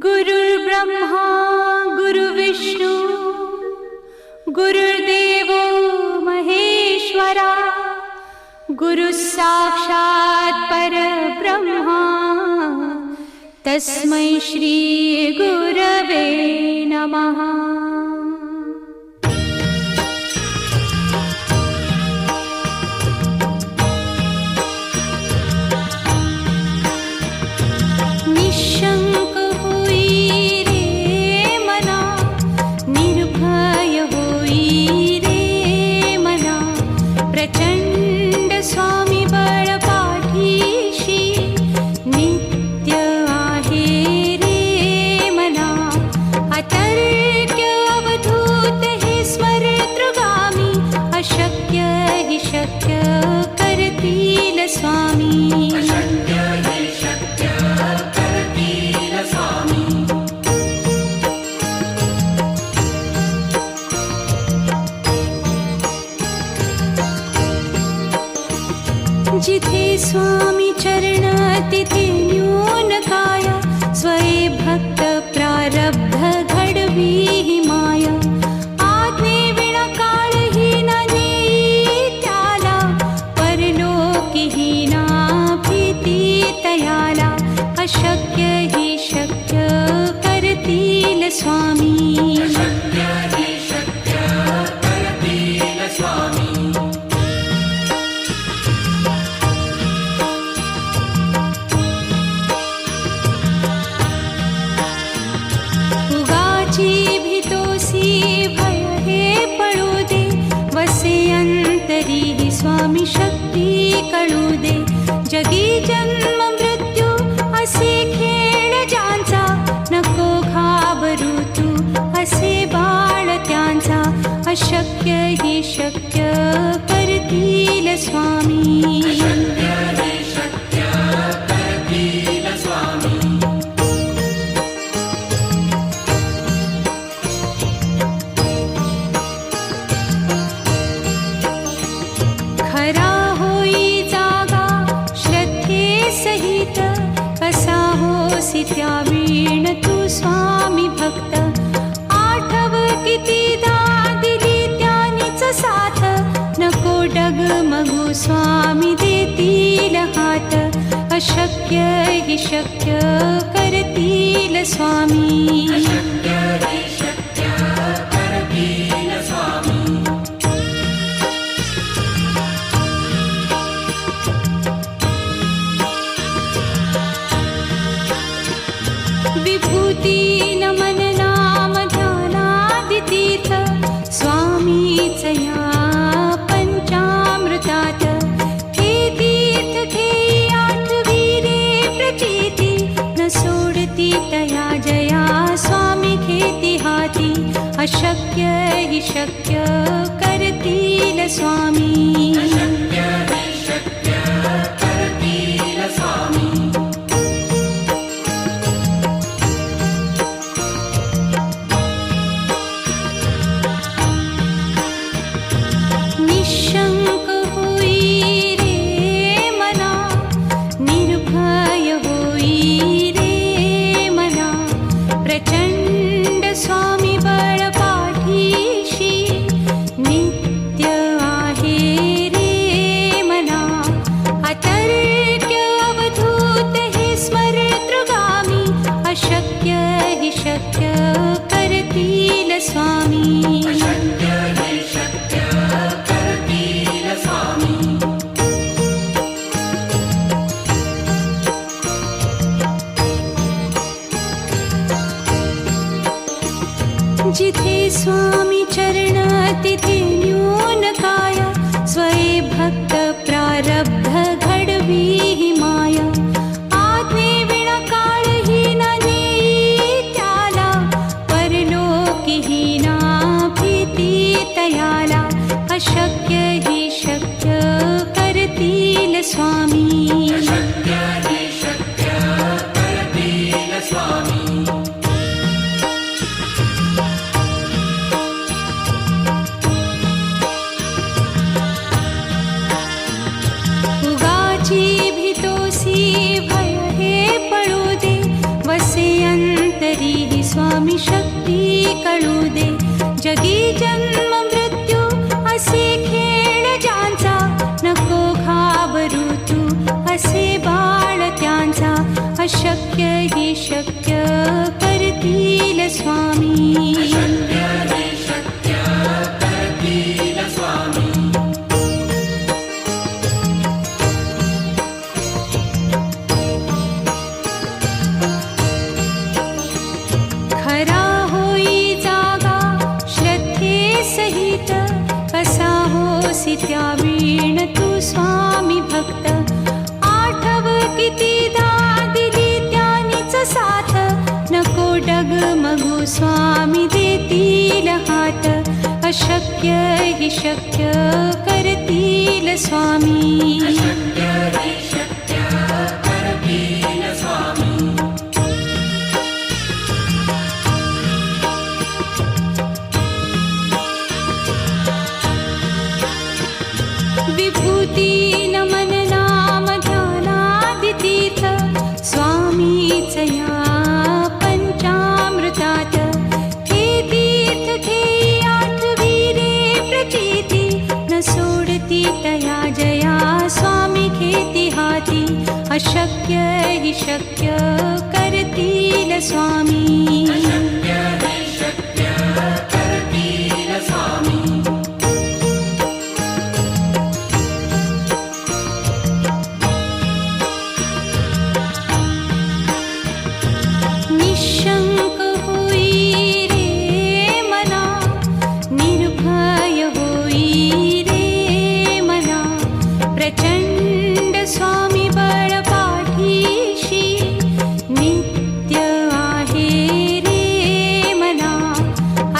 गुरुर्ब्रह्मा गुरुर्विष्णू गुरुर्देवो महेश्वरा गुरुसाक्षात् परब्रह्मा तस्मै श्री गुरवे नमः। निशंक होई रे मना, निर्भय होई रे मना, प्रचंड स्वामी बळ पाठीशी नित्य आहे रे मना। अतर्क्य अवधूत हे स्मरतृगामी, अशक्य हि शक्य करतील स्वामी। जिथे स्वामी चरण तिथे न्यून काया, स्वये भक्त प्रारब्ध घडवी ही माया। आज्ञे विना काळही न नेई त्याला, परलोकी ही ना भीती तयाला। अशक्य ही शक्य करतील स्वामी। स्वामी शक्ती कळू दे, जगी जन्म मृत्यू असे खेळ ज्यांचा। नको घाबरू तू असे बाळ त्यांचा, अशक्य ही शक्य करतील स्वामी। खरा होई जागा श्रद्धे सहित, कसा होसी त्या वीण तू स्वामी भक्त। आठव कितीदा दिली त्यानीच साथ, नको डगमगू स्वामी देतील हात। अशक्य हि शक्य करतील स्वामी। विभूती नमन नाम ध्यानादितीर्थ, स्वामीच या पंचामृतात। हे तीर्थ घेई आठवी रे प्रचिती, न सोडती तया जया स्वामी घेती हाती। अशक्य हि शक्य करतील स्वामी। निशंक होई रे मना, निर्भय होई रे मना, प्रचंड स्वामी बळ पाठीशी नित्य आहे रे मना। अतर्क्य अवधूत हे स्मरतृगामी, अशक्य हि शक्य करतील स्वामी। जिथे स्वामी चरण तिथे न्यून काया, स्वये भक्त प्रारब्ध घडवी ही माया। आज्ञे विना काळही न नेई त्याला, परलोकी ही ना भीती तयाला। अशक्य ही शक्य करतील स्वामी। तरीही स्वामी शक्ती कळू दे. जगी जन्म मृत्यू असे खेळ ज्यांचा, नको घाबरू तू असे बाळ त्यांचा. अशक्य ही शक्य करतील स्वामी. खरा होई जागा श्रद्धे सहित, कसा होसी त्या वीण तू स्वामी भक्त. आठव कितीदा दिली त्यानीच साथ, नको डगमगू स्वामी देतील हात. अशक्य ही शक्य करतील स्वामी. विभूती नमन नाम ध्यानादितीर्थ, स्वामीच या पंचामृतात. हे तीर्थ घेई आठवी रे प्रचिती, न सोडती तया जया स्वामी घेती हाती. अशक्य ही शक्य करतील स्वामी. निशंक होई रे मना, निर्भय होई रे मना. प्रचंड स्वामी बळ पाठीशी, नित्य आहे रे मना.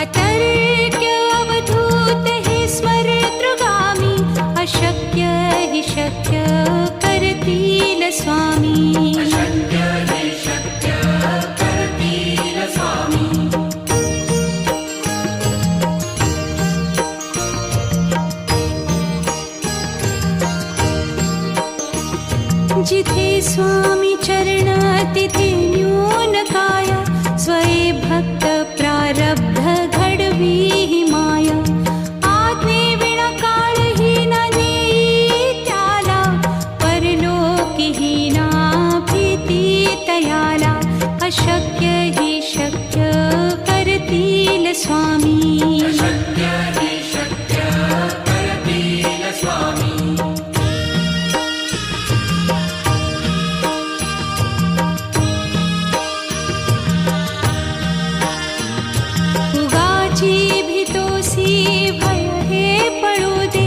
अतर्क्य अवधूत हे स्मरतृगामी, अशक्य हि शक्य करतील स्वामी. जिथे स्वामी चरण तिथे न्यून काय, स्वये भक्त प्रारब्ध घडवी ही माया. आज्ञे विना काळही न नेई त्याला, परलोकीही ना भीती तयाला. अशक्य ही शक्य करतील स्वामी. भीतोसी भय हे पळू दे,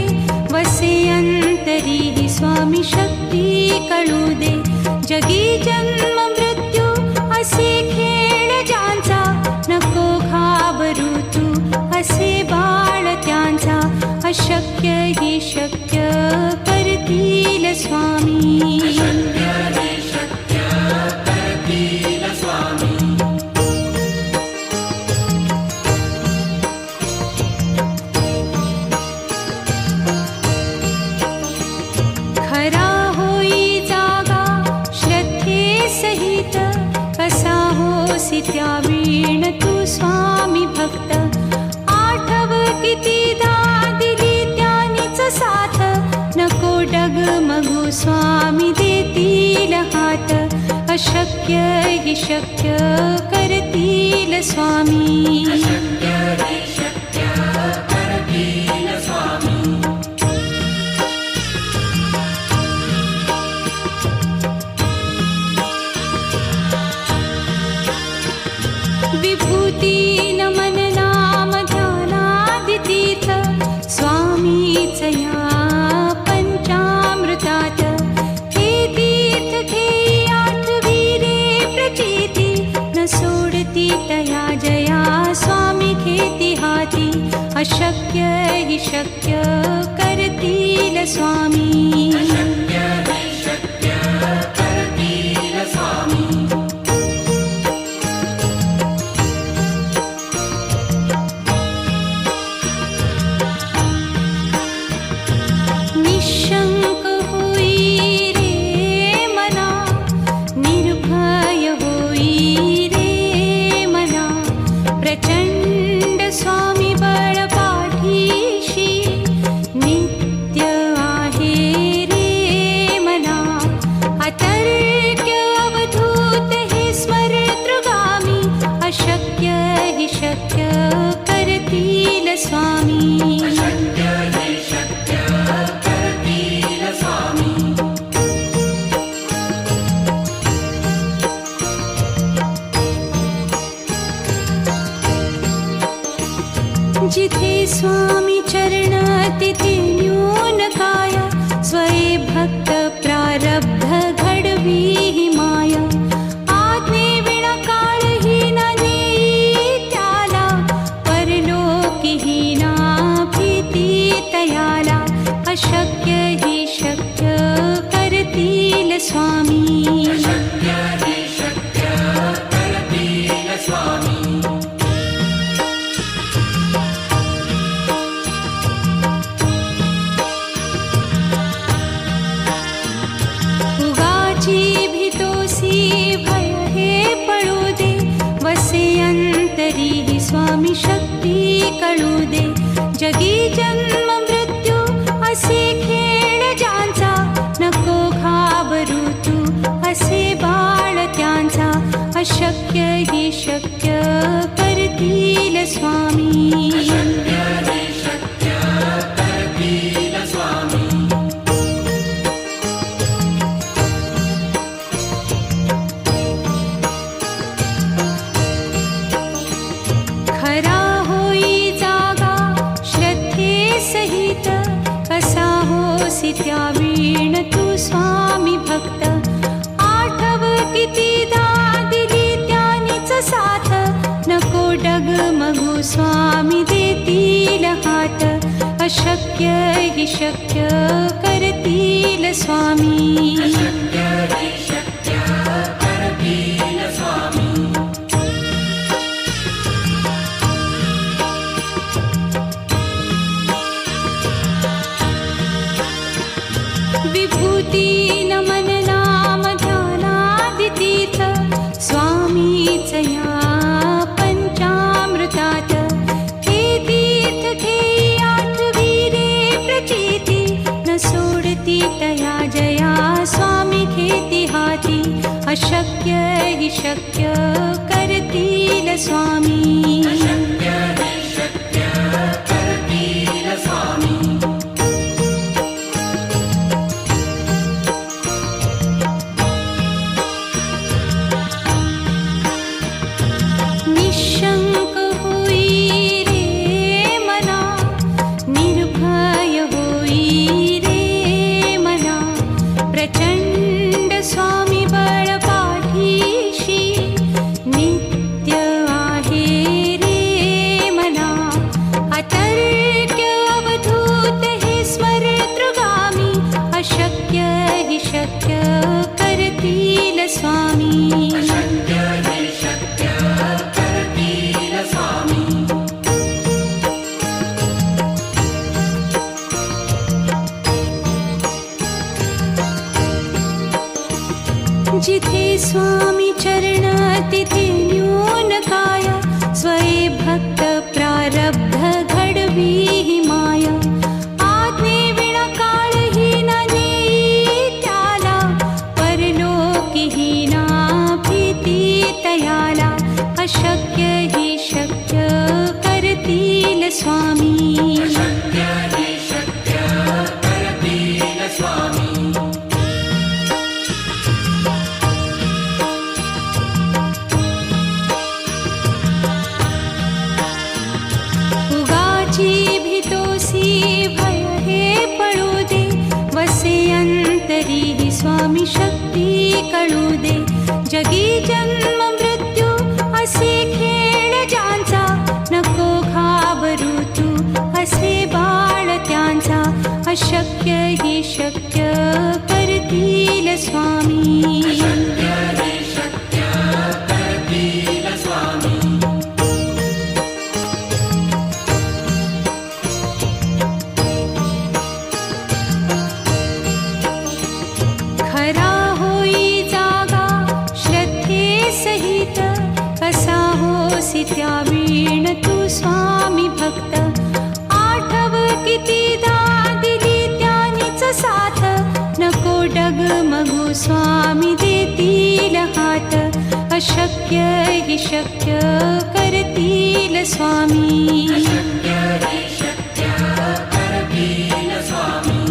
वसे अंतरी ही स्वामी शक्ती कळू दे. जगी जन्म मृत्यू असे खेळ ज्यांचा, नको घाबरू तू असे बाळ त्यांचा. अशक्य ही शक्य करतील स्वामी. खरा होई जागा श्रद्धे सहित, कसा होसी त्या वीण तू स्वामी भक्त. आठव कितीदा दिली त्यानीच साथ, नको डगमगू स्वामी देतील हात. अशक्य हि शक्य करतील स्वामी. विभूती नमन नाम ध्यानादितीर्थ, स्वामीच या पंचामृतात. हे तीर्थ घेई आठवी रे प्रचिती, न सोडती तया जया स्वामी घेती हाती. अशक्य हि शक्य करतील स्वामी. निशंक होई रे मना, निर्भय होई रे स्वामी अशक्य हे शक्य करतील स्वामी जिथे स्वामी चरण तिथे न्यून काय स्वये भक्त प्रारब्ध घडवी ही माया आज्ञे विना काळही न नेई त्याला परलोकीही ना भीती तयाला अशक्य ही शक्य करतील स्वामी अशक्य हे शक्य करतील स्वामी उगाची भीतोसी भय हे पळू दे वसे अंतरी ही स्वामी शक्ती कळू दे जगी जन्म मृत्यू असे खेळ ज्यांचा नको घाबरू तू असे बाळ त्यांचा अशक्य ही शक्य करतील स्वामी अशक्य हे शक्य करतील स्वामी खरा होई जागा श्रद्धे सहित कसा होसी त्या वीण तू स्वामी भक्त आठव कितीदा दिली त्यानीच साथ नको डगमगू स्वामी देतील हात अशक्य ही शक्य करतील स्वामी अशक्य हे शक्य करतील स्वामी विभूती नमन नाम ध्यानादितीर्थ स्वामीच या पंचामृतात हे तीर्थ घेई आठवी रे प्रचिती न सोडती तया जया स्वामी घेती हाती अशक्य ही शक्य करतील स्वामी अशक्य हे शक्य करतील स्वामी निशंक होई रे मना निर्भय होई रे मना प्रचंड स्वामी बळ पाठीशी नित्य आहे रे मना अतर्क्य अवधूत हे स्मरतृगामी अशक्य हि शक्य करतील स्वामी अशक्य हे शक्य करतील स्वामी जिथे स्वामी चरण तिथे न्यून काय स्वये भक्त प्रारब्ध घडवी ही माया आज्ञे विना काळही न नेई त्याला परलोकीही ना भीती तयाला अशक्य ही शक्य करतील स्वामी अशक्य हे शक्य करतील स्वामी उगाची भीतोसी भय हे पळू दे वसे अंतरी ही स्वामी शक्ती कळू दे जगी जन्म मृत्यू असे खेळ ज्यांचा नको घाबरू तू असे बाळ त्यांचा अशक्य ही शक्य करतील स्वामी अशक्य हे शक्य करतील स्वामी खरा होई जागा श्रद्धे सहित कसा होसी त्या वीण तू स्वामी भक्त आठव कितीदा दिली त्यानीच साथ नको डगमगू स्वामी देतील हात अशक्य हि शक्य करतील स्वामी. अशक्य हि शक्य करतील स्वामी.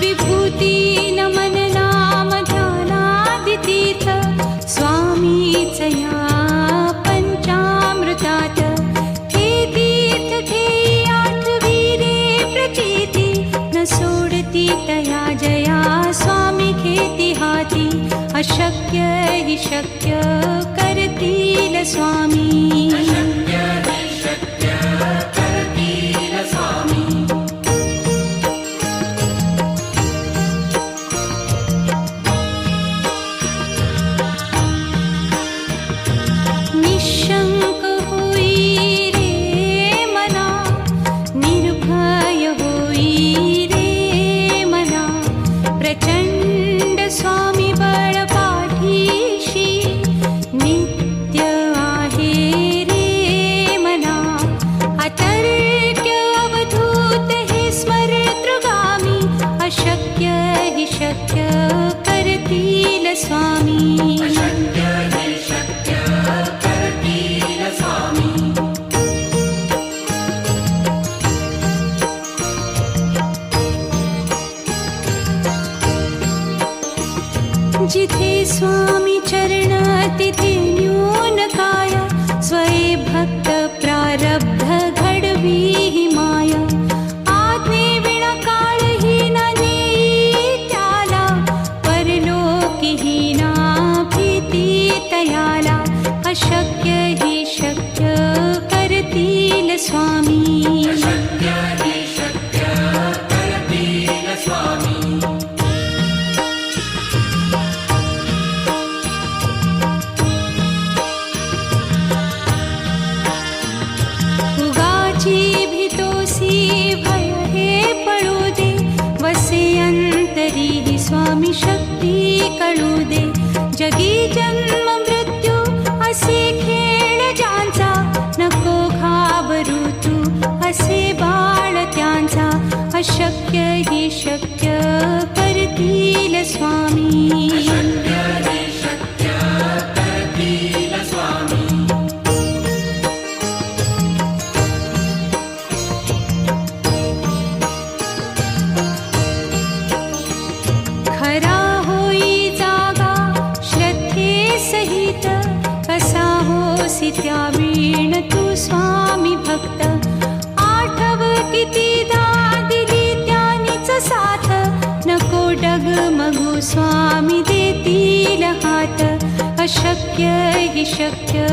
विभूती नमन नाम ध्यानादितीर्थ स्वामीच या पंचामृतात. हे तीर्थ घेई आठवीरे प्रचिती न सोडती तया जया स्वामी घेती हाती. अशक्य हि शक्य करतील स्वामी. अशक्य हि शक्य करतील स्वामी. निशंक होई रे मना, निर्भय होई रे मना. प्रचंड स्वामी बळ पाठीशी नित्य आहे रे मना. अतर्क्य अवधूत हे स्मरतृगामी. अशक्य हि शक्य करतील स्वामी. अशक्य हि शक्य करतील स्वामी. जिथे स्वामी चरण तिथे न्यून काय. स्वये भक्त प्रारब्ध घडवी हि माया. आज्ञे विना काळही न नेई त्याला. परलोकी हि ना भीती तयाला. अशक्य हि शक्य करतील स्वामी. अशक्य हि शक्य करतील स्वामी. उगाची भीतोसी भय हे पळू दे. वसे अंतरी हि स्वामी शक्ती कळू दे. जगी जन्म मृत्यू असे खेळ ज्यांचा. नको घाबरू तू असे बाळ त्यांचा. अशक्य हि शक्य करतील स्वामी. अशक्य हि शक्य करतील स्वामी. खरा होई जागा श्रद्धे सहित. कसा होसी त्या वीण तू स्वामी भक्त. आठव कितीदा दिली त्यानीच साथ. नको डगमगू स्वामी देतील हात. अशक्य हि शक्य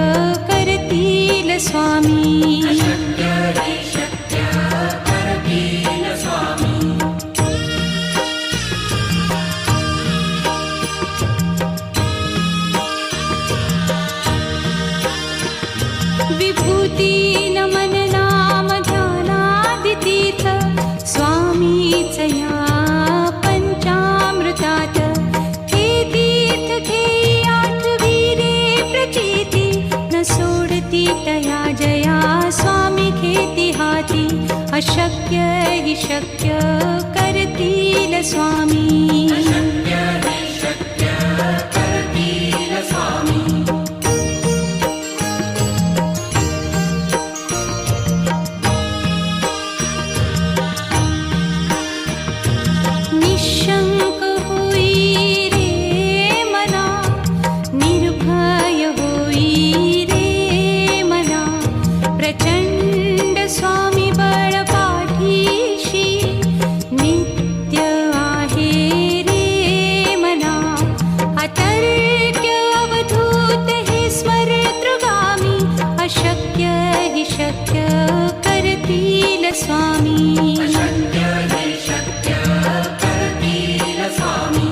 करतील स्वामी. अशक्य हि शक्य करतील स्वामी. विभूती नमन नाम ध्यानादितीर्थ स्वामीच या पंचामृतात. हे तीर्थ घेई आठवीरे प्रचिती न सोडती तया जया स्वामी घेती हाती. अशक्य हि शक्य करतील स्वामी. अशक्य हि शक्य करतील स्वामी. निशंक होई रे मना, निर्भय होई रे मना. प्रचंड स्वामी बळ पाठीशी नित्य आहे रे मना. अतर्क्य अवधूत हे स्मरतृगामी. अशक्य हि शक्य करतील स्वामी. अशक्य हि शक्य करतील स्वामी.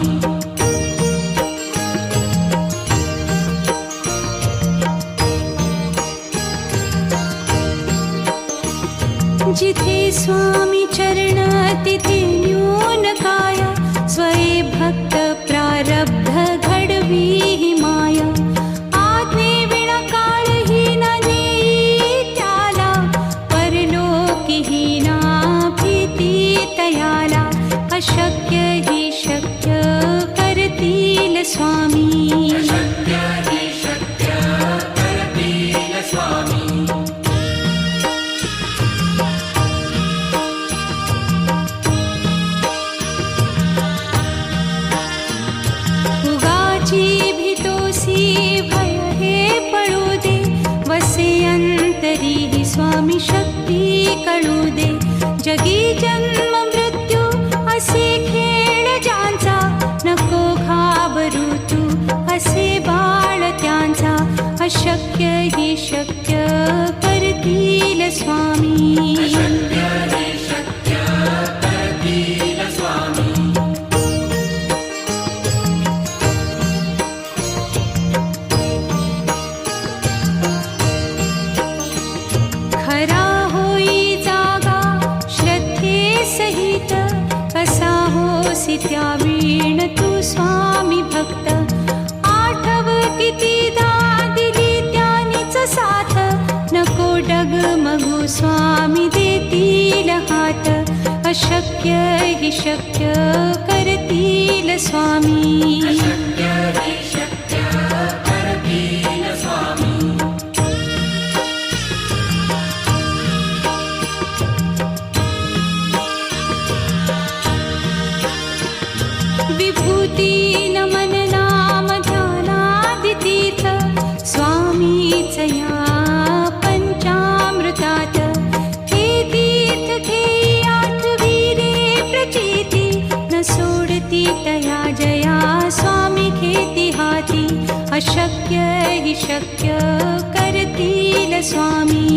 जिथे स्वामी चरण तिथे न्यून काय. स्वये भक्त प्रारब्ध घडवी हि माया. आज्ञे विना काळही न नेई त्याला. परलोकी हि ना अशक्य हि शक्य करतील स्वामी अशक्य हि शक्य करतील स्वामी उगाची भीतोसी भय हे पळू दे वसे अंतरी हि स्वामी शक्ती कळू दे जगी जन्म मृत्यू असे खेळ ज्यांचा नको घाबरू तू असे बाळ त्यांचा अशक्य हि शक्य करतील स्वामी अशक्य हि शक्य करतील स्वामी खरा होई जागा श्रद्धे सहित कसा होसी त्या वीण तू स्वामी भक्त आठव कितीदा दिली त्यानीच साथ नको डगमगू स्वामी देतील हात अशक्य हि शक्य करतील स्वामी अशक्य हि शक्य करतील स्वामी विभूती नमन नाम ध्यानादितीत स्वामीच या पंचामृतात हे तीर्थ घेई आठवी रे प्रचिती न सोडती तया जया स्वामी घेती हाती अशक्य हि शक्य करतील स्वामी